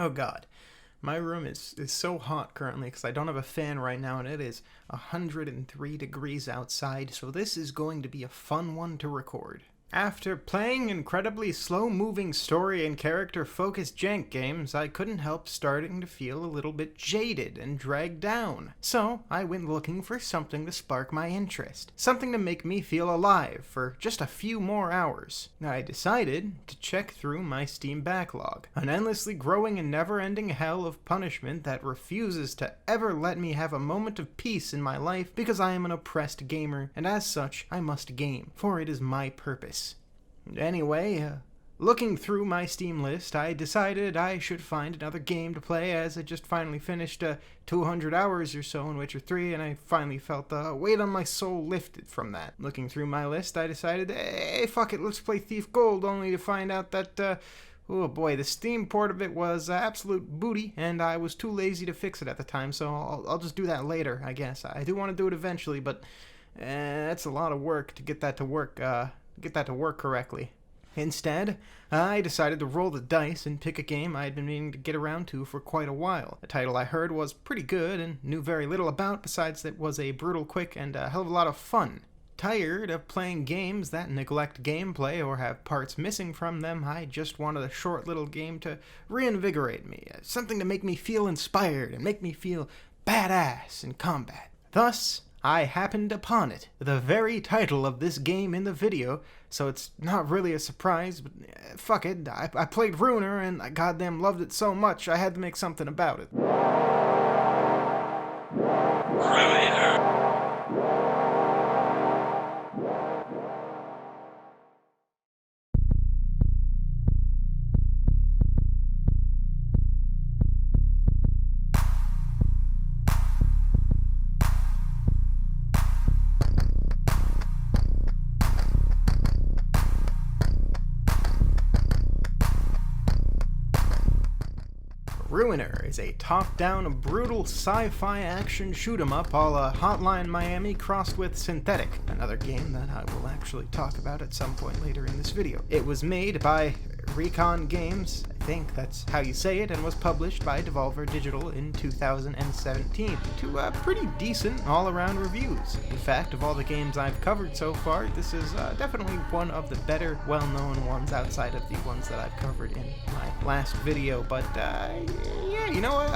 Oh god, my room is so hot currently because I don't have a fan right now and it is 103 degrees outside, so this is going to be a fun one to record. After playing incredibly slow-moving story and character-focused jank games, I couldn't help starting to feel a little bit jaded and dragged down. So, I went looking for something to spark my interest. Something to make me feel alive for just a few more hours. I decided to check through my Steam backlog, an endlessly growing and never-ending hell of punishment that refuses to ever let me have a moment of peace in my life because I am an oppressed gamer, and as such, I must game, for it is my purpose. Anyway, looking through my Steam list, I decided I should find another game to play as I just finally finished 200 hours or so in Witcher 3, and I finally felt the weight on my soul lifted from that. Looking through my list, I decided, hey, fuck it, let's play Thief Gold, only to find out that, oh boy, the Steam port of it was absolute booty, and I was too lazy to fix it at the time, so I'll just do that later, I guess. I do want to do it eventually, but that's a lot of work to get that to work, correctly. Instead, I decided to roll the dice and pick a game I had been meaning to get around to for quite a while. The title I heard was pretty good and knew very little about, besides that it was a brutal, quick, and a hell of a lot of fun. Tired of playing games that neglect gameplay or have parts missing from them, I just wanted a short little game to reinvigorate me, something to make me feel inspired and make me feel badass in combat. Thus, I happened upon it, the very title of this game in the video, so it's not really a surprise, but fuck it, I played Ruiner and I goddamn loved it so much I had to make something about it. Ruiner. Ruiner is a top-down, brutal sci-fi action shoot-'em-up a la Hotline Miami crossed with Synthetik, another game that I will actually talk about at some point later in this video. It was made by Recon Games, I think that's how you say it, and was published by Devolver Digital in 2017 to pretty decent all-around reviews. In fact, of all the games I've covered so far, this is definitely one of the better, well-known ones outside of the ones that I've covered in my last video, but yeah, you know what,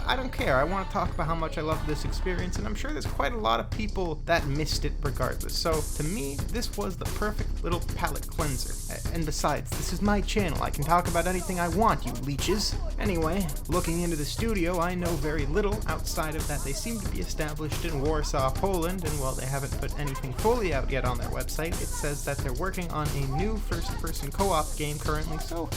I don't care. I want to talk about how much I love this experience, and I'm sure there's quite a lot of people that missed it regardless. So, to me, this was the perfect little palate cleanser. And besides, this is my channel. I can talk about anything I want, you leeches. Anyway, looking into the studio, I know very little outside of that they seem to be established in Warsaw, Poland, and while they haven't put anything fully out yet on their website, it says that they're working on a new first-person co-op game currently, so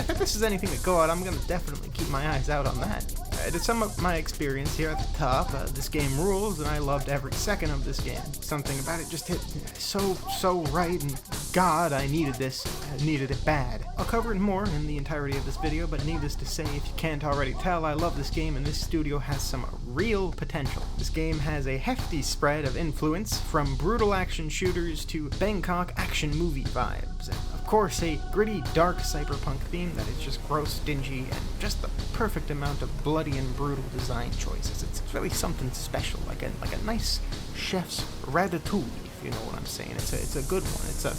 if this is anything to go out, I'm gonna definitely keep my eyes out on that. To sum up my experience here at the top, this game rules, and I loved every second of this game. Something about it just hit so right, and God, I needed this. I needed it bad. I'll cover it more in the entirety of this video, but needless to say, if you can't already tell, I love this game, and this studio has some real potential. This game has a hefty spread of influence, from brutal action shooters to Bangkok action movie vibes, and of course a gritty, dark cyberpunk theme that is just gross, dingy, and just the perfect amount of bloody and brutal design choices. It's really something special, like a nice chef's ratatouille, if you know what I'm saying. It's a good one. It's a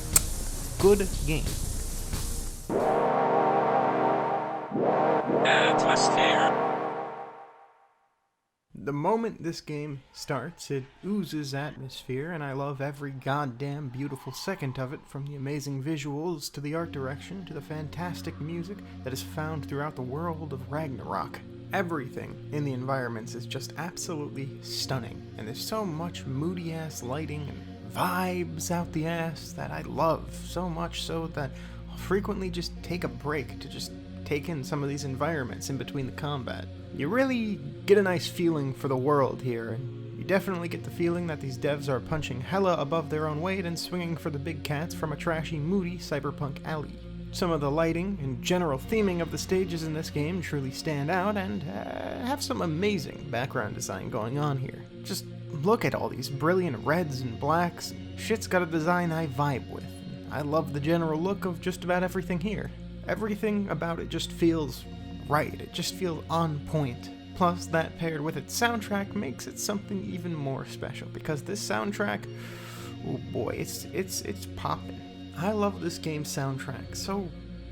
good game. Atmosphere. The moment this game starts, it oozes atmosphere, and I love every goddamn beautiful second of it, from the amazing visuals to the art direction to the fantastic music that is found throughout the world of Ragnarok. Everything in the environments is just absolutely stunning, and there's so much moody-ass lighting and vibes out the ass that I love, so much so that I'll frequently just take a break to just take in some of these environments in between the combat. You really get a nice feeling for the world here, and you definitely get the feeling that these devs are punching hella above their own weight and swinging for the big cats from a trashy, moody cyberpunk alley. Some of the lighting and general theming of the stages in this game truly stand out and have some amazing background design going on here. Just look at all these brilliant reds and blacks. Shit's got a design I vibe with. I love the general look of just about everything here. Everything about it just feels right. It just feels on point. Plus, that paired with its soundtrack makes it something even more special, because this soundtrack, oh boy, it's poppin'. I love this game's soundtrack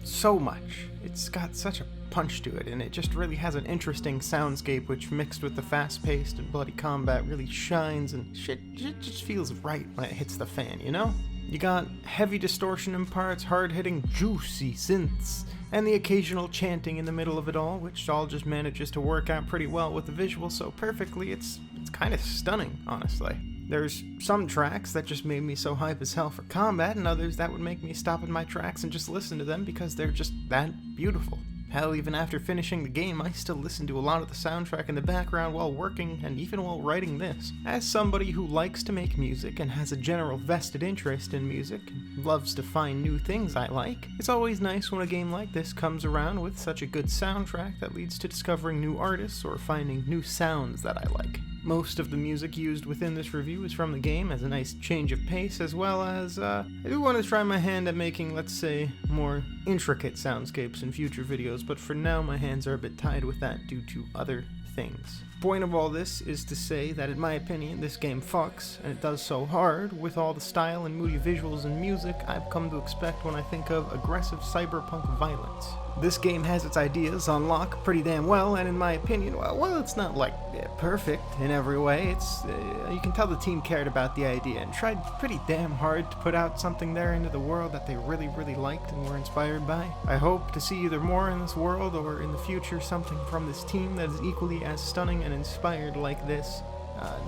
so much. It's got such a punch to it, and it just really has an interesting soundscape, which mixed with the fast-paced and bloody combat really shines, and shit just feels right when it hits the fan, you know? You got heavy distortion in parts, hard-hitting, juicy synths, and the occasional chanting in the middle of it all, which all just manages to work out pretty well with the visuals so perfectly, it's kind of stunning, honestly. There's some tracks that just made me so hype as hell for combat, and others that would make me stop in my tracks and just listen to them because they're just that beautiful. Hell, even after finishing the game, I still listen to a lot of the soundtrack in the background while working, and even while writing this. As somebody who likes to make music and has a general vested interest in music, and loves to find new things I like, it's always nice when a game like this comes around with such a good soundtrack that leads to discovering new artists or finding new sounds that I like. Most of the music used within this review is from the game as a nice change of pace, as well as, I do want to try my hand at making, let's say, more intricate soundscapes in future videos, but for now my hands are a bit tied with that due to other things. Point of all this is to say that in my opinion this game fucks, and it does so hard with all the style and moody visuals and music I've come to expect when I think of aggressive cyberpunk violence. This game has its ideas on lock pretty damn well, and in my opinion, well, it's not like perfect in every way. It's you can tell the team cared about the idea and tried pretty damn hard to put out something there into the world that they really liked and were inspired by. I hope to see either more in this world or in the future something from this team that is equally as stunning and inspired like this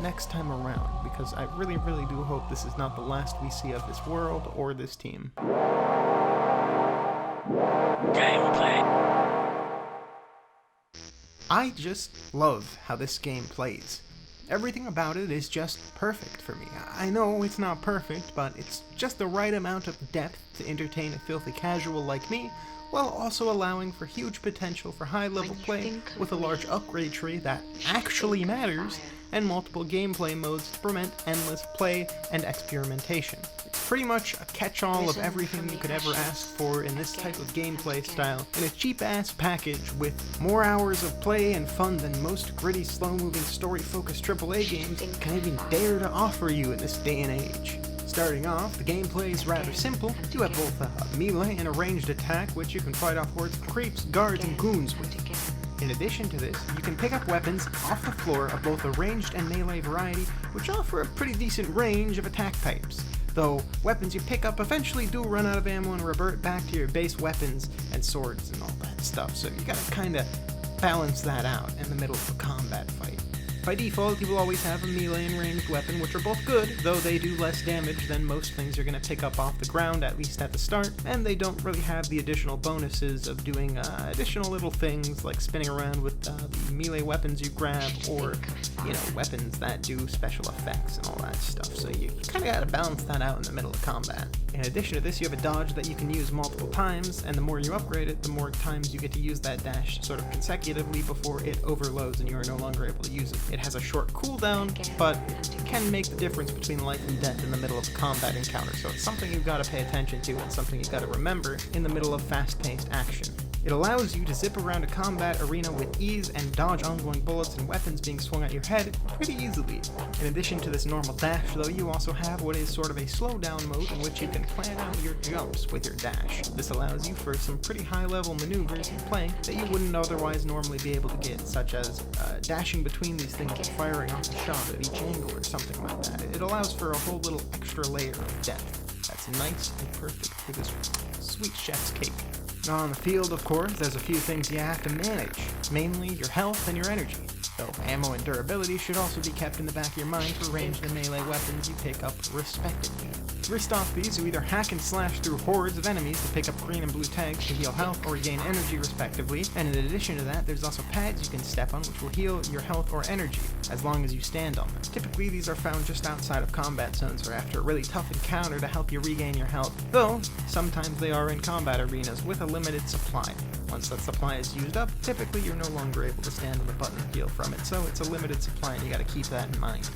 next time around, because I really do hope this is not the last we see of this world or this team. Gameplay. I just love how this game plays. Everything about it is just perfect for me. I know it's not perfect, but it's just the right amount of depth to entertain a filthy casual like me, while also allowing for huge potential for high-level play with a large upgrade tree that actually matters, and multiple gameplay modes to prevent endless play and experimentation. It's pretty much a catch-all of everything you could ever ask for in this type of gameplay style, in a cheap-ass package with more hours of play and fun than most gritty, slow-moving, story-focused AAA games can even dare to offer you in this day and age. Starting off, the gameplay is rather simple. You have both a melee and a ranged attack, which you can fight off hordes of creeps, guards, and goons with. In addition to this, you can pick up weapons off the floor of both a ranged and melee variety, which offer a pretty decent range of attack types. Though, weapons you pick up eventually do run out of ammo and revert back to your base weapons and swords and all that stuff, so you gotta kinda balance that out in the middle of a combat fight. By default, you will always have a melee and ranged weapon, which are both good, though they do less damage than most things you're going to pick up off the ground, at least at the start, and they don't really have the additional bonuses of doing additional little things like spinning around with the melee weapons you grab, or, weapons that do special effects and all that stuff, so you kind of got to balance that out in the middle of combat. In addition to this, you have a dodge that you can use multiple times, and the more you upgrade it, the more times you get to use that dash sort of consecutively before it overloads and you are no longer able to use it. It has a short cooldown, but can make the difference between life and death in the middle of a combat encounter, so it's something you've got to pay attention to and something you've got to remember in the middle of fast-paced action. It allows you to zip around a combat arena with ease and dodge ongoing bullets and weapons being swung at your head pretty easily. In addition to this normal dash, though, you also have what is sort of a slowdown mode in which you can plan out your jumps with your dash. This allows you for some pretty high-level maneuvers in play that you wouldn't otherwise normally be able to get, such as dashing between these things and firing off a shot at each angle or something like that. It allows for a whole little extra layer of depth that's nice and perfect for this sweet chef's cake. Now on the field, of course, there's a few things you have to manage, mainly your health and your energy, though ammo and durability should also be kept in the back of your mind for ranged and melee weapons you pick up respectively. First off these, you either hack and slash through hordes of enemies to pick up green and blue tags to heal health or regain energy respectively, and in addition to that, there's also pads you can step on which will heal your health or energy, as long as you stand on them. Typically these are found just outside of combat zones or after a really tough encounter to help you regain your health, though sometimes they are in combat arenas with a limited supply. Once that supply is used up, typically you're no longer able to stand on the button and heal from it, so it's a limited supply and you gotta keep that in mind.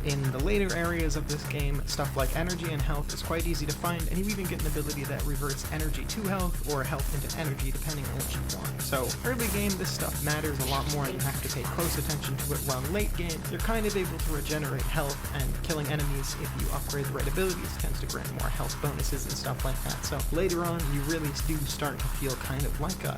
In the later areas of this game, stuff like energy and health is quite easy to find, and you even get an ability that reverts energy to health or health into energy depending on what you want. So early game, this stuff matters a lot more and you have to pay close attention to it, while late game, you're kind of able to regenerate health, and killing enemies if you upgrade the right abilities tends to grant more health bonuses and stuff like that. So later on, you really do start to feel kind of like a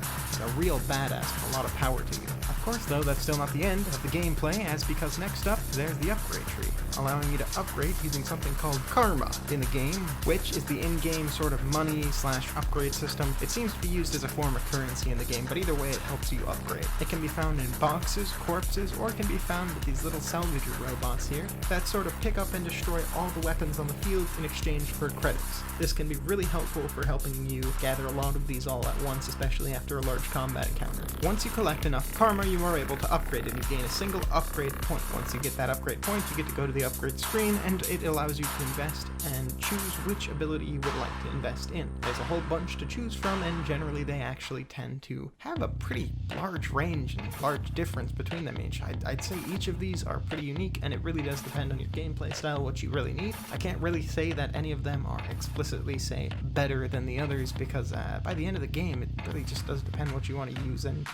real badass with a lot of power to you. Of course though, that's still not the end of the gameplay, as because next up, there's the upgrade tree, allowing you to upgrade using something called karma in the game, which is the in-game sort of money/upgrade system. It seems to be used as a form of currency in the game, but either way it helps you upgrade. It can be found in boxes, corpses, or it can be found with these little salvager robots here that sort of pick up and destroy all the weapons on the field in exchange for credits. This can be really helpful for helping you gather a lot of these all at once, especially after a large combat encounter. Once you collect enough karma, you are able to upgrade it. You gain a single upgrade point. Once you get that upgrade point, you get to go to the upgrade screen, and it allows you to invest and choose which ability you would like to invest in. There's a whole bunch to choose from, and generally they actually tend to have a pretty large range and large difference between them each. I'd say each of these are pretty unique, and it really does depend on your gameplay style, what you really need. I can't really say that any of them are explicitly, say, better than the others, because by the end of the game, it really just does depend what you want to use, and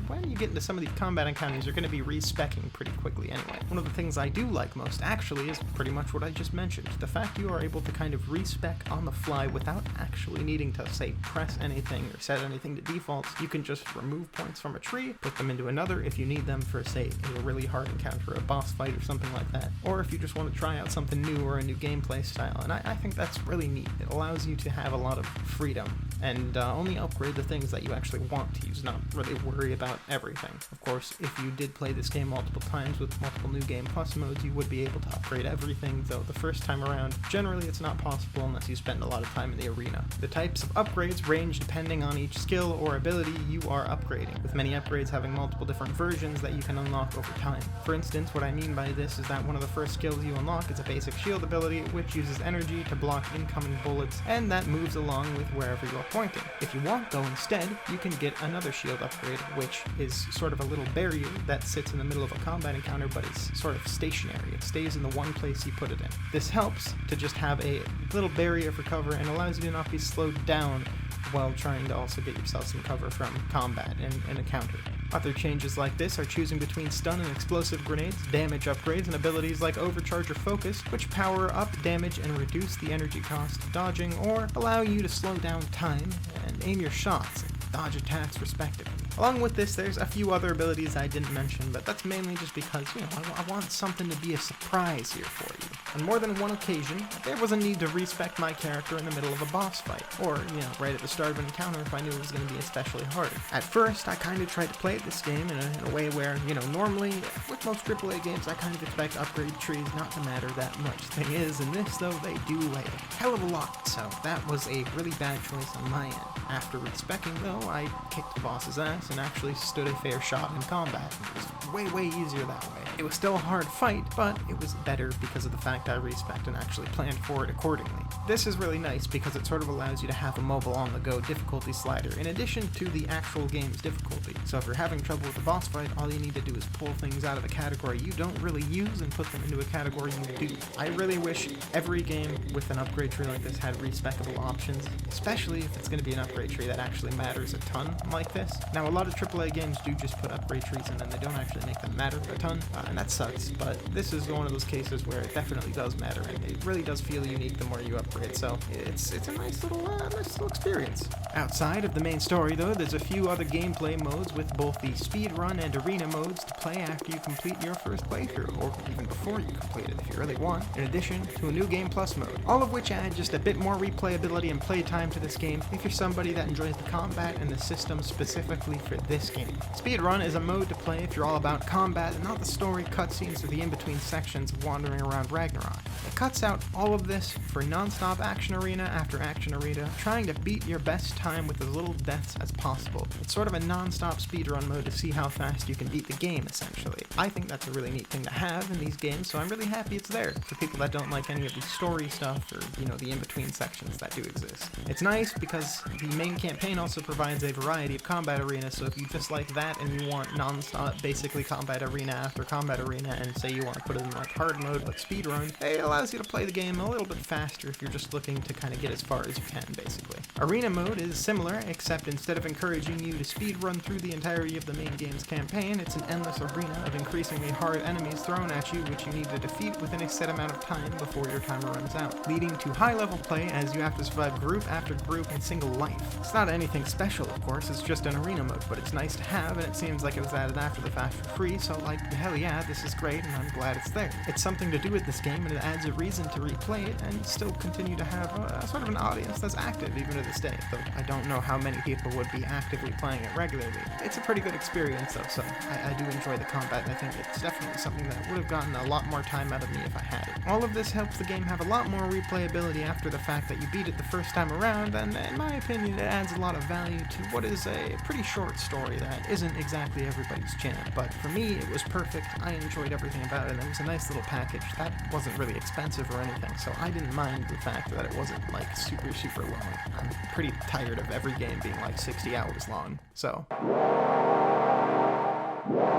when you get into some of these combat encounters, you're going to be respecking pretty quickly anyway. One of the things I do like most, actually, is pretty much what I just mentioned. The fact you are able to kind of respec on the fly without actually needing to, say, press anything or set anything to defaults. You can just remove points from a tree, put them into another if you need them for, say, a really hard encounter, a boss fight or something like that, or if you just want to try out something new or a new gameplay style, and I think that's really neat. It allows you to have a lot of freedom and only upgrade the things that you actually want to use, not really worry about everything. Of course, if you did play this game multiple times with multiple New Game Plus modes, you would be able to upgrade everything, though the first time around, generally it's not possible unless you spend a lot of time in the arena. The types of upgrades range depending on each skill or ability you are upgrading, with many upgrades having multiple different versions that you can unlock over time. For instance, what I mean by this is that one of the first skills you unlock is a basic shield ability, which uses energy to block incoming bullets, and that moves along with wherever you are pointing. If you want, though, instead, you can get another shield upgrade, which is sort of a little barrier that sits in the middle of a combat encounter, but it's sort of stationary. It stays in the one place you put it in. This helps to just have a little barrier for cover and allows you to not be slowed down while trying to also get yourself some cover from combat and a counter. Other changes like this are choosing between stun and explosive grenades, damage upgrades, and abilities like overcharge or focus, which power up damage and reduce the energy cost of dodging, or allow you to slow down time and aim your shots and dodge attacks respectively. Along with this, there's a few other abilities I didn't mention, but that's mainly just because, I want something to be a surprise here for you. On more than one occasion, there was a need to respec my character in the middle of a boss fight, or, right at the start of an encounter if I knew it was going to be especially hard. At first, I kind of tried to play this game in a way where, normally, with most AAA games, I kind of expect upgrade trees not to matter that much. Thing is, in this, though, they do a hell of a lot, so that was a really bad choice on my end. After respecking, though, I kicked the boss's ass and actually stood a fair shot in combat. It was way easier that way. It was still a hard fight, but it was better because of the fact I respect and actually planned for it accordingly. This is really nice because it sort of allows you to have a mobile on-the-go difficulty slider in addition to the actual game's difficulty. So if you're having trouble with a boss fight, all you need to do is pull things out of a category you don't really use and put them into a category you do. I really wish every game with an upgrade tree like this had respecable options, especially if it's going to be an upgrade tree that actually matters a ton like this. Now, a lot of AAA games do just put upgrade trees in and they don't actually make them matter a ton, and that sucks, but this is one of those cases where it definitely does matter, and it really does feel unique the more you upgrade, so it's a nice little experience. Outside of the main story, though, there's a few other gameplay modes with both the speedrun and arena modes to play after you complete your first playthrough, or even before you complete it if you really want, in addition to a New Game Plus mode, all of which add just a bit more replayability and playtime to this game if you're somebody that enjoys the combat and the system specifically for this game. Speedrun is a mode to play if you're all about combat and not the story, cutscenes, or the in-between sections of wandering around Ragnarok. It cuts out all of this for non-stop action arena after action arena, trying to beat your best time with as little deaths as possible. It's sort of a non-stop speedrun mode to see how fast you can beat the game, essentially. I think that's a really neat thing to have in these games, so I'm really happy it's there. For people that don't like any of the story stuff or, the in-between sections, sections that do exist. It's nice because the main campaign also provides a variety of combat arenas, so if you just like that and you want non-stop basically combat arena after combat arena, and say you want to put it in like hard mode but speedrun, it allows you to play the game a little bit faster if you're just looking to kind of get as far as you can, basically. Arena mode is similar, except instead of encouraging you to speedrun through the entirety of the main game's campaign, it's an endless arena of increasingly hard enemies thrown at you which you need to defeat within a set amount of time before your timer runs out, leading to high-level play as you have to survive group after group in single life. It's not anything special, of course, it's just an arena mode, but it's nice to have, and it seems like it was added after the fact for free, so like, hell yeah, this is great, and I'm glad it's there. It's something to do with this game, and it adds a reason to replay it, and still continue to have a sort of an audience that's active even to this day, though I don't know how many people would be actively playing it regularly. It's a pretty good experience, though, so I do enjoy the combat, and I think it's definitely something that would have gotten a lot more time out of me if I had it. All of this helps the game have a lot more replayability after the fact that you beat it the first time around, and in my opinion, it adds a lot of value to what is a pretty short story that isn't exactly everybody's jam. But for me, it was perfect. I enjoyed everything about it, and it was a nice little package that wasn't really expensive or anything, so I didn't mind the fact that it wasn't like super long. I'm pretty tired of every game being like 60 hours long, so.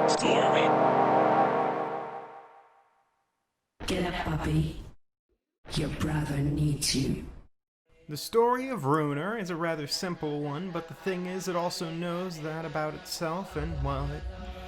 Story. Get up, puppy. Your brother needs you. The story of Ruiner is a rather simple one, but the thing is, it also knows that about itself, and while it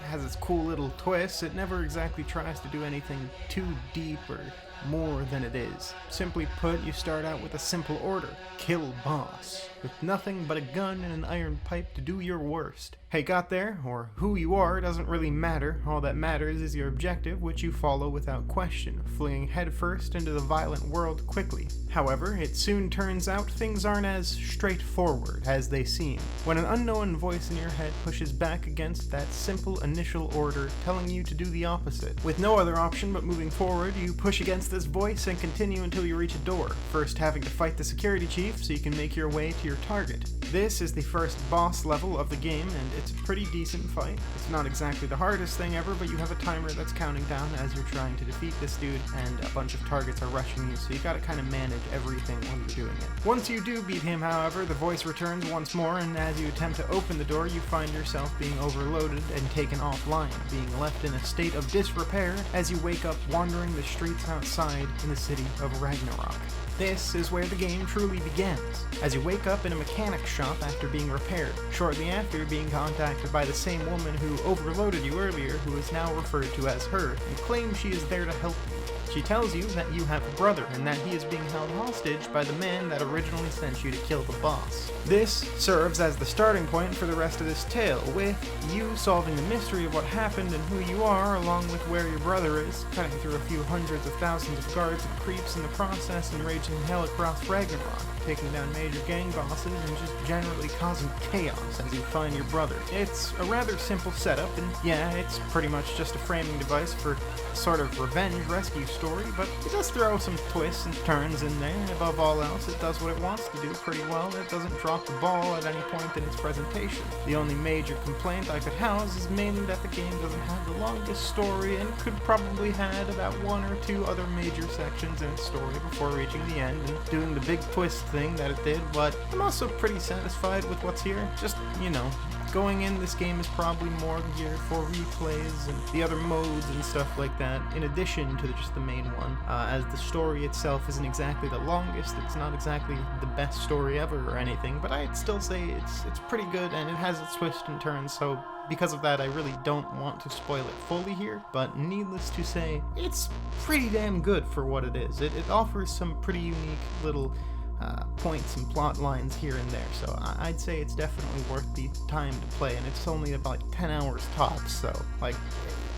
has its cool little twists, it never exactly tries to do anything too deep or more than it is. Simply put, you start out with a simple order: kill boss, with nothing but a gun and an iron pipe to do your worst. Hey, got there, or who you are, doesn't really matter. All that matters is your objective, which you follow without question, fleeing headfirst into the violent world quickly. However, it soon turns out things aren't as straightforward as they seem, when an unknown voice in your head pushes back against that simple initial order, telling you to do the opposite. With no other option but moving forward, you push against this voice and continue until you reach a door, first having to fight the security chief so you can make your way to your target. This is the first boss level of the game, and it's a pretty decent fight. It's not exactly the hardest thing ever, but you have a timer that's counting down as you're trying to defeat this dude, and a bunch of targets are rushing you, so you gotta kind of manage everything while you're doing it. Once you do beat him, however, the voice returns once more, and as you attempt to open the door, you find yourself being overloaded and taken offline, being left in a state of disrepair as you wake up wandering the streets outside in the city of Ragnarok. This is where the game truly begins, as you wake up in a mechanic shop after being repaired, shortly after being contacted by the same woman who overloaded you earlier, who is now referred to as her, and claims she is there to help you. She tells you that you have a brother and that he is being held hostage by the man that originally sent you to kill the boss. This serves as the starting point for the rest of this tale, with you solving the mystery of what happened and who you are, along with where your brother is, cutting through a few hundreds of thousands of guards and creeps in the process and raging hell across Ragnarok, taking down major gang bosses and just generally causing chaos as you find your brother. It's a rather simple setup, and yeah, it's pretty much just a framing device for a sort of revenge rescue story, but it does throw some twists and turns in there, and above all else, it does what it wants to do pretty well. It doesn't drop the ball at any point in its presentation. The only major complaint I could house is mainly that the game doesn't have the longest story, and could probably had about one or two other major sections in its story before reaching the end and doing the big twist thing that it did, but I'm also pretty satisfied with what's here. Just, you know, going in, this game is probably more geared for replays and the other modes and stuff like that, in addition to just the main one, as the story itself isn't exactly the longest. It's not exactly the best story ever or anything, but I'd still say it's pretty good, and it has its twists and turns, so because of that, I really don't want to spoil it fully here, but needless to say, it's pretty damn good for what it is. It offers some pretty unique little points and plot lines here and there, so I'd say it's definitely worth the time to play, and it's only about 10 hours tops, so, like,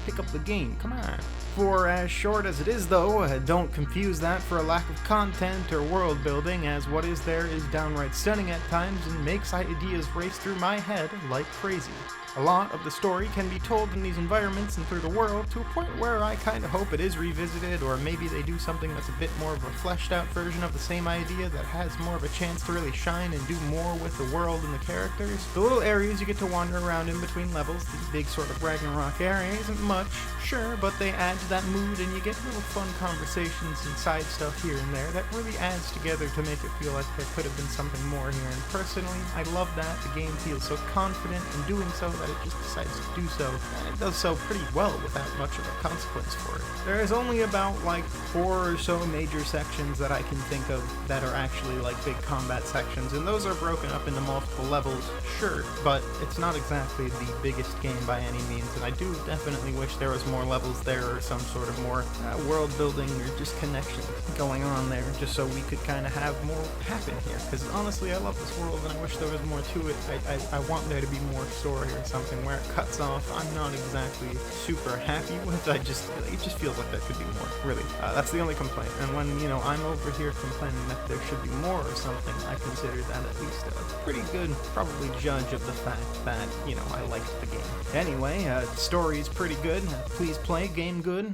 pick up the game, come on. For as short as it is, though, don't confuse that for a lack of content or world building, as what is there is downright stunning at times and makes ideas race through my head like crazy. A lot of the story can be told in these environments and through the world, to a point where I kind of hope it is revisited, or maybe they do something that's a bit more of a fleshed out version of the same idea that has more of a chance to really shine and do more with the world and the characters. The little areas you get to wander around in between levels, the big sort of Ragnarok area, isn't much, sure, but they add to that mood and you get little fun conversations and side stuff here and there that really adds together to make it feel like there could have been something more here. And personally, I love that. The game feels so confident in doing so that it just decides to do so, and it does so pretty well without much of a consequence for it. There is only about like 4 or so major sections that I can think of that are actually like big combat sections, and those are broken up into multiple levels, sure, but it's not exactly the biggest game by any means, and I do definitely wish there was more levels there or some sort of more world building or just connection going on there, just so we could kind of have more happen here, because honestly I love this world and I wish there was more to it. I want there to be more story or something. Where it cuts off, I'm not exactly super happy with. It just feels like there could be more, really. That's the only complaint. And when, I'm over here complaining that there should be more or something, I consider that at least a pretty good, probably judge of the fact that, I liked the game. Anyway, story's pretty good. Please play, game good.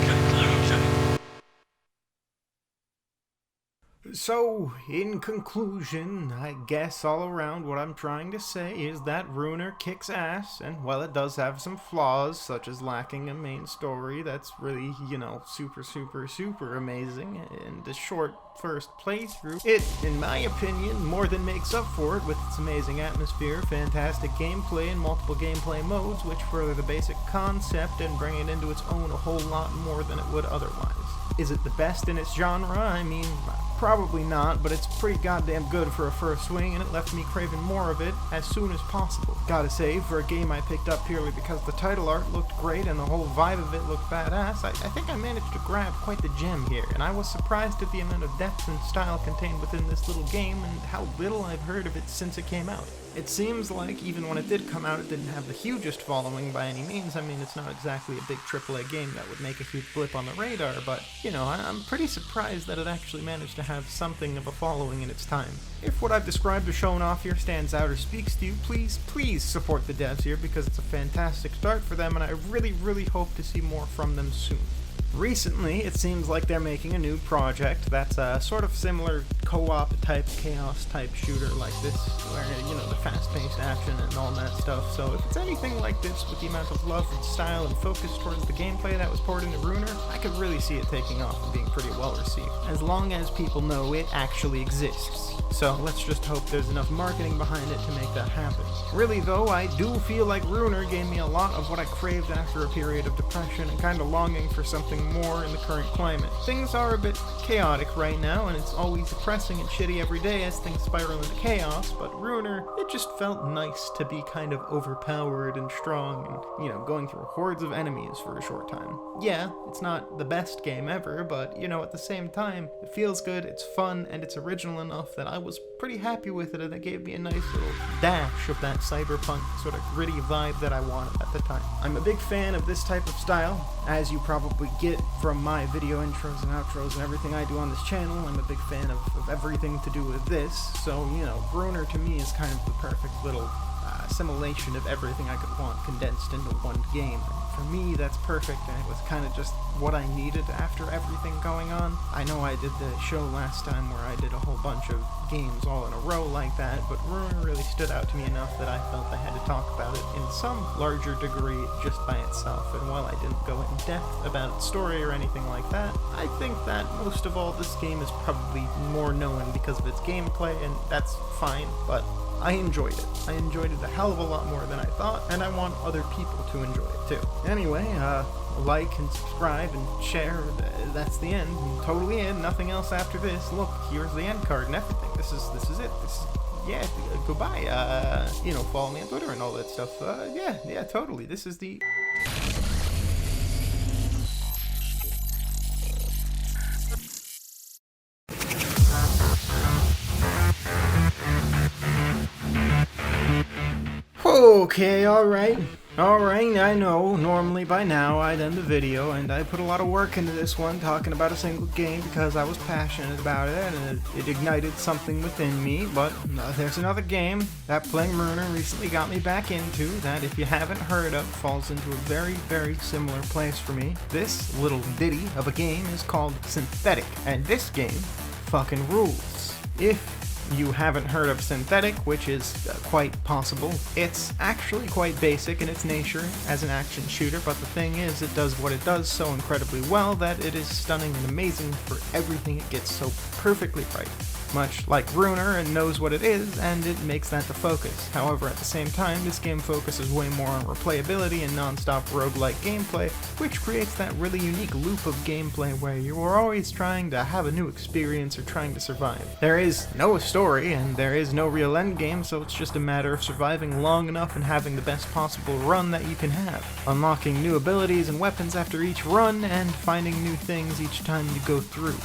Conclusion. So, in conclusion, I guess all around what I'm trying to say is that Ruiner kicks ass, and while it does have some flaws, such as lacking a main story that's really, super amazing, and a short first playthrough, it, in my opinion, more than makes up for it with its amazing atmosphere, fantastic gameplay, and multiple gameplay modes, which further the basic concept and bring it into its own a whole lot more than it would otherwise. Is it the best in its genre? I mean, probably not, but it's pretty goddamn good for a first swing, and it left me craving more of it as soon as possible. Gotta say, for a game I picked up purely because the title art looked great and the whole vibe of it looked badass, I think I managed to grab quite the gem here, and I was surprised at the amount of depth and style contained within this little game and how little I've heard of it since it came out. It seems like even when it did come out, it didn't have the hugest following by any means. I mean, it's not exactly a big AAA game that would make a huge blip on the radar, but, I'm pretty surprised that it actually managed to have something of a following in its time. If what I've described or shown off here stands out or speaks to you, please support the devs here, because it's a fantastic start for them, and I really hope to see more from them soon. Recently, it seems like they're making a new project that's a sort of similar co-op type, chaos type shooter like this, where, the fast-paced action and all that stuff. So if it's anything like this with the amount of love and style and focus towards the gameplay that was poured into Ruiner, I could really see it taking off and being pretty well received, as long as people know it actually exists. So let's just hope there's enough marketing behind it to make that happen. Really though, I do feel like Ruiner gave me a lot of what I craved after a period of depression and kind of longing for something more in the current climate. Things are a bit chaotic right now, and it's always depressing and shitty every day as things spiral into chaos, but Ruiner, it just felt nice to be kind of overpowered and strong and, going through hordes of enemies for a short time. Yeah, it's not the best game ever, but, at the same time, it feels good, it's fun, and it's original enough that I was pretty happy with it, and it gave me a nice little dash of that cyberpunk sort of gritty vibe that I wanted at the time. I'm a big fan of this type of style, as you probably get from my video intros and outros and everything I do on this channel. I'm a big fan of everything to do with this, so, Ruiner to me is kind of the perfect little assimilation of everything I could want condensed into one game. For me, that's perfect, and it was kind of just what I needed after everything going on. I know I did the show last time where I did a whole bunch of games all in a row like that, but Ruiner really stood out to me enough that I felt I had to talk about it in some larger degree just by itself, and while I didn't go in depth about its story or anything like that, I think that most of all this game is probably more known because of its gameplay, and that's fine, but I enjoyed it. I enjoyed it a hell of a lot more than I thought, and I want other people to enjoy it too. Anyway, like and subscribe and share. That's the end. Totally end. Nothing else after this. Look, here's the end card and everything. This is it. Yeah, goodbye. Follow me on Twitter and all that stuff. Yeah, totally. This is the... Okay, alright. Alright, I know, normally by now I'd end the video, and I put a lot of work into this one talking about a single game because I was passionate about it, and it ignited something within me, but there's another game that playing Ruiner recently got me back into that, if you haven't heard of, falls into a very, very similar place for me. This little ditty of a game is called Synthetik, and this game fucking rules. If you haven't heard of Synthetik, which is quite possible, it's actually quite basic in its nature as an action shooter, but the thing is, it does what it does so incredibly well that it is stunning and amazing for everything it gets so perfectly right. Much like Ruiner, it knows what it is, and it makes that the focus. However, at the same time, this game focuses way more on replayability and non-stop roguelike gameplay, which creates that really unique loop of gameplay where you are always trying to have a new experience or trying to survive. There is no story, and there is no real endgame, so it's just a matter of surviving long enough and having the best possible run that you can have, unlocking new abilities and weapons after each run, and finding new things each time you go through.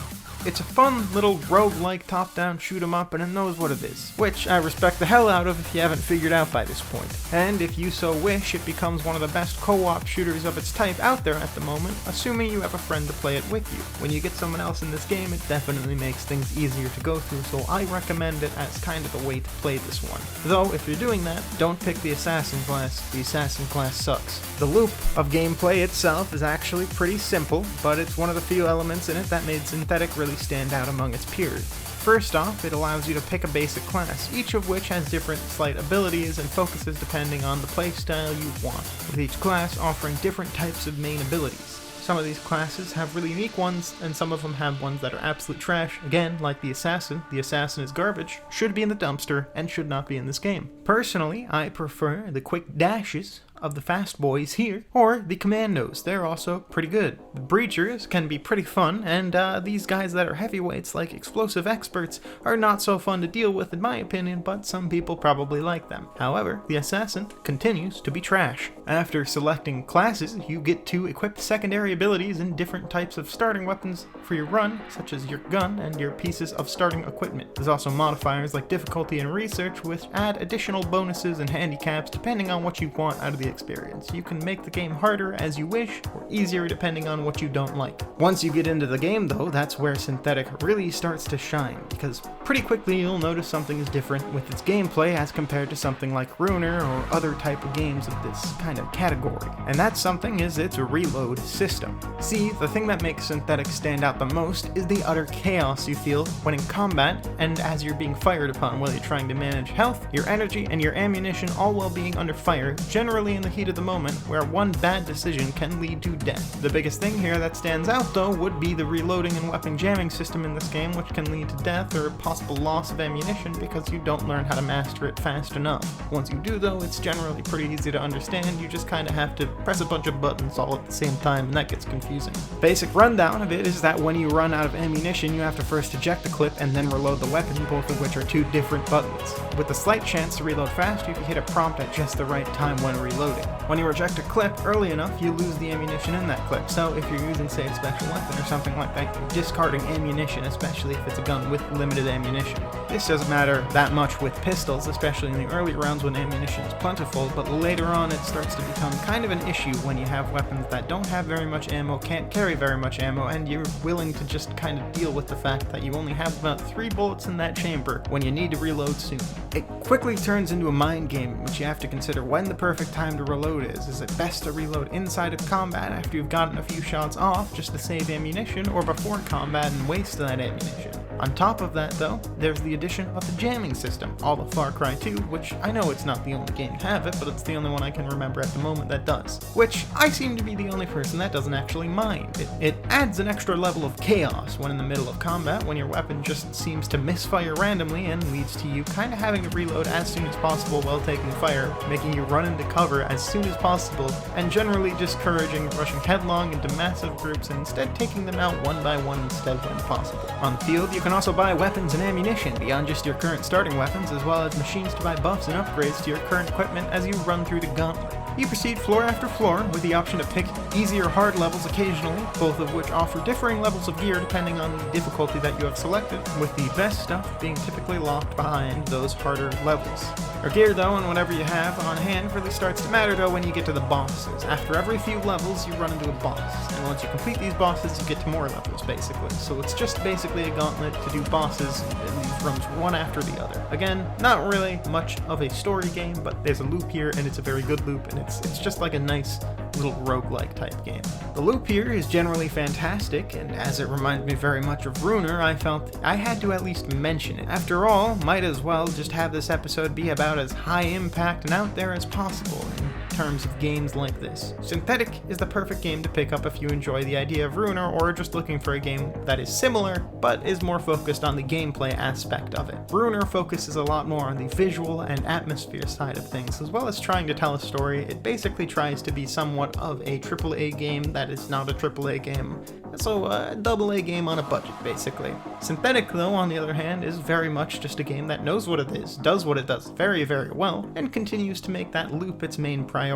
It's a fun little roguelike top-down shoot-em-up, and it knows what it is, which I respect the hell out of if you haven't figured out by this point. And if you so wish, it becomes one of the best co-op shooters of its type out there at the moment, assuming you have a friend to play it with you. When you get someone else in this game, it definitely makes things easier to go through, so I recommend it as kind of the way to play this one. Though, if you're doing that, don't pick the assassin class. The assassin class sucks. The loop of gameplay itself is actually pretty simple, but it's one of the few elements in it that made Synthetik really stand out among its peers. First off, it allows you to pick a basic class, each of which has different slight abilities and focuses depending on the playstyle you want, with each class offering different types of main abilities. Some of these classes have really unique ones, and some of them have ones that are absolute trash. Again, like the assassin. The assassin is garbage, should be in the dumpster, and should not be in this game. Personally, I prefer the quick dashes of the fast boys here, or the commandos. They're also pretty good. The breachers can be pretty fun, and these guys that are heavyweights like explosive experts are not so fun to deal with in my opinion, but some people probably like them. However, the assassin continues to be trash. After selecting classes, you get to equip secondary abilities and different types of starting weapons for your run, such as your gun and your pieces of starting equipment. There's also modifiers like difficulty and research, which add additional bonuses and handicaps depending on what you want out of the experience. You can make the game harder as you wish, or easier depending on what you don't like. Once you get into the game though, that's where Synthetik really starts to shine, because pretty quickly you'll notice something is different with its gameplay as compared to something like Ruiner or other type of games of this kind of category. And that something is its reload system. See, the thing that makes Synthetik stand out the most is the utter chaos you feel when in combat and as you're being fired upon while you're trying to manage health, your energy, and your ammunition, all while being under fire, generally in the heat of the moment, where one bad decision can lead to death. The biggest thing here that stands out though would be the reloading and weapon jamming system in this game, which can lead to death or possible loss of ammunition because you don't learn how to master it fast enough. Once you do though, it's generally pretty easy to understand. You just kind of have to press a bunch of buttons all at the same time, and that gets confusing. Basic rundown of it is that when you run out of ammunition, you have to first eject the clip and then reload the weapon, both of which are two different buttons. With a slight chance to reload fast, you can hit a prompt at just the right time when reloading. When you eject a clip early enough, you lose the ammunition in that clip. So if you're using, say, a special weapon or something like that, you're discarding ammunition, especially if it's a gun with limited ammunition. This doesn't matter that much with pistols, especially in the early rounds when ammunition is plentiful, but later on it starts to become kind of an issue when you have weapons that don't have very much ammo, can't carry very much ammo, and you're willing to just kind of deal with the fact that you only have about 3 bullets in that chamber when you need to reload soon. It quickly turns into a mind game in which you have to consider when the perfect time to reload is. Is it best to reload inside of combat after you've gotten a few shots off just to save ammunition, or before combat and waste that ammunition? On top of that though, there's the addition of the jamming system, all of Far Cry 2, which I know it's not the only game to have it, but it's the only one I can remember at the moment that does. Which I seem to be the only person that doesn't actually mind. It adds an extra level of chaos when in the middle of combat, when your weapon just seems to misfire randomly and leads to you kind of having to reload as soon as possible while taking fire, making you run into cover as soon as possible, and generally discouraging rushing headlong into massive groups and instead taking them out one by one instead when possible. On the field, you can also buy weapons and ammunition beyond just your current starting weapons, as well as machines to buy buffs and upgrades to your current equipment as you run through the gauntlet. You proceed floor after floor with the option to pick easy or hard levels occasionally, both of which offer differing levels of gear depending on the difficulty that you have selected, with the best stuff being typically locked behind those harder levels. Your gear though, and whatever you have on hand, really starts to matter though when you get to the bosses. After every few levels you run into a boss, and once you complete these bosses you get to more levels basically. So it's just basically a gauntlet to do bosses in these rooms one after the other. Again, not really much of a story game, but there's a loop here and it's a very good loop, and it's just like a nice little roguelike type game. The loop here is generally fantastic, and as it reminds me very much of Ruiner, I felt I had to at least mention it. After all, might as well just have this episode be about as high impact and out there as possible in terms of games like this. Synthetik is the perfect game to pick up if you enjoy the idea of Ruiner or are just looking for a game that is similar but is more focused on the gameplay aspect of it. Ruiner focuses a lot more on the visual and atmosphere side of things, as well as trying to tell a story. It basically tries to be somewhat of a AAA game that is not a AAA game, so a AA game on a budget basically. Synthetik though, on the other hand, is very much just a game that knows what it is, does what it does very, very well, and continues to make that loop its main priority.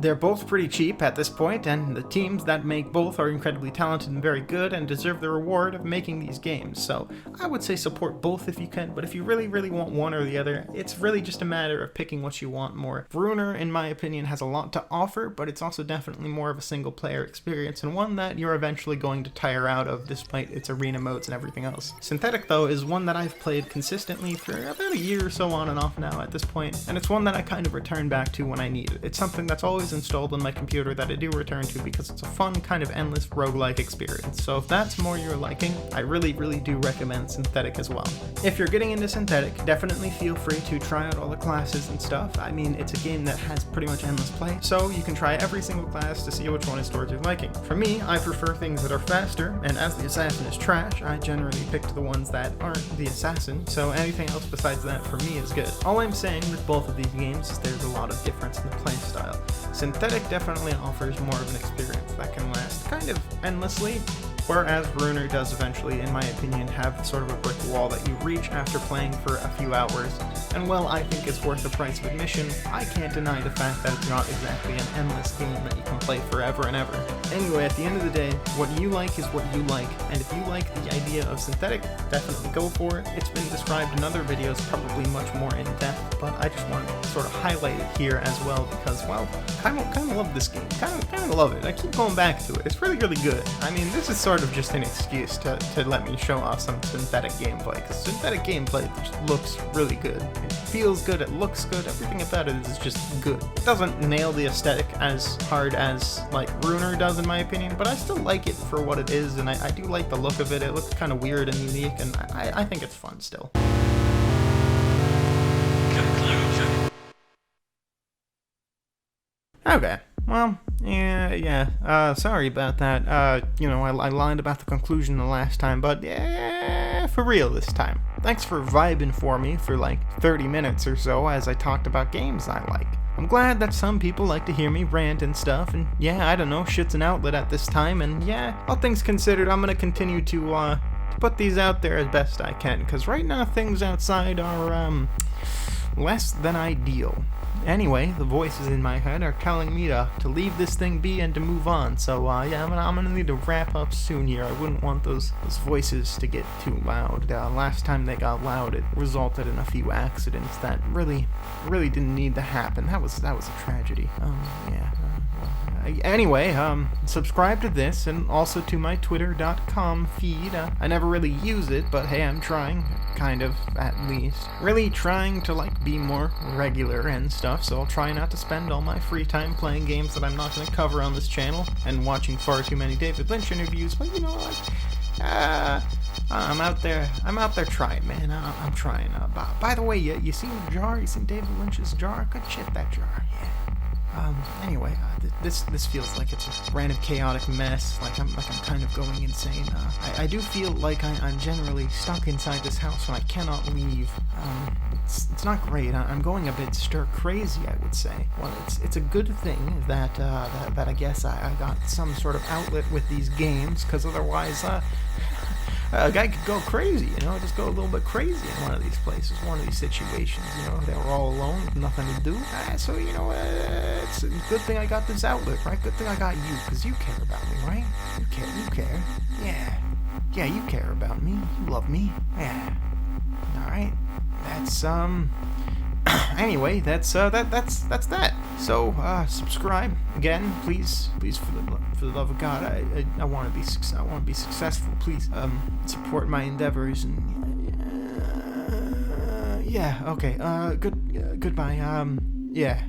They're both pretty cheap at this point, and the teams that make both are incredibly talented and very good and deserve the reward of making these games, so I would say support both if you can, but if you really, really want one or the other, it's really just a matter of picking what you want more. Ruiner, in my opinion, has a lot to offer, but it's also definitely more of a single player experience, and one that you're eventually going to tire out of despite its arena modes and everything else. Synthetik though is one that I've played consistently for about a year or so on and off now at this point, and it's one that I kind of return back to when I need it. It's something that's always installed on my computer that I do return to because it's a fun kind of endless roguelike experience. So if that's more your liking, I really, really do recommend Synthetik as well. If you're getting into Synthetik, definitely feel free to try out all the classes and stuff. I mean, it's a game that has pretty much endless play, so you can try every single class to see which one is towards your liking. For me, I prefer things that are faster, and as the assassin is trash, I generally pick the ones that aren't the assassin, so anything else besides that for me is good. All I'm saying with both of these games is there's a lot of difference in the play style. Synthetik definitely offers more of an experience that can last kind of endlessly, whereas Ruiner does eventually, in my opinion, have sort of a brick wall that you reach after playing for a few hours. And while I think it's worth the price of admission, I can't deny the fact that it's not exactly an endless game that you can play forever and ever. Anyway, at the end of the day, what you like is what you like, and if you like the idea of Synthetik, definitely go for it. It's been described in other videos, probably much more in depth, but I just wanted to sort of highlight it here as well because, well, kind of love this game. Kind of love it. I keep going back to it. It's really, really good. I mean, this is sort of just an excuse to let me show off some Synthetik gameplay, because Synthetik gameplay just looks really good. It feels good, it looks good, everything about it is just good. It doesn't nail the aesthetic as hard as like Ruiner does in my opinion, but I still like it for what it is, and I do like the look of it. It looks kind of weird and unique, and I think it's fun still. Conclusion. Okay. Well, yeah, sorry about that. I lied about the conclusion the last time, but yeah, for real this time. Thanks for vibing for me for like 30 minutes or so as I talked about games I like. I'm glad that some people like to hear me rant and stuff, and yeah, I don't know, shit's an outlet at this time, and yeah, all things considered, I'm gonna continue to put these out there as best I can, because right now things outside are, less than ideal. Anyway, the voices in my head are telling me to leave this thing be and to move on, so yeah, I'm gonna need to wrap up soon here. I wouldn't want those voices to get too loud. Last time they got loud, it resulted in a few accidents that really didn't need to happen. That was a tragedy. Anyway, subscribe to this and also to my twitter.com feed. I never really use it, but hey, I'm trying, kind of, at least. Really trying to, like, be more regular and stuff, so I'll try not to spend all my free time playing games that I'm not going to cover on this channel and watching far too many David Lynch interviews, but you know what? I'm out there trying, man. I'm trying. By the way, you seen the jar? You seen David Lynch's jar? Good shit, that jar, yeah. Anyway, this feels like it's a random chaotic mess, like I'm kind of going insane. I do feel like I'm generally stuck inside this house when I cannot leave. It's not great. I'm going a bit stir crazy, I would say. Well, it's a good thing that I guess I got some sort of outlet with these games, because otherwise, A guy could go crazy, you know, just go a little bit crazy in one of these places, one of these situations, you know, they were all alone with nothing to do. So, you know, it's a good thing I got this outlet, right? Good thing I got you, because you care about me, right? You care. Yeah, you care about me. You love me. Yeah. Alright. That's, anyway, that's that. So, subscribe again, please, for the love of God. I want to be successful. Please, support my endeavors and yeah. Okay. Goodbye. Yeah.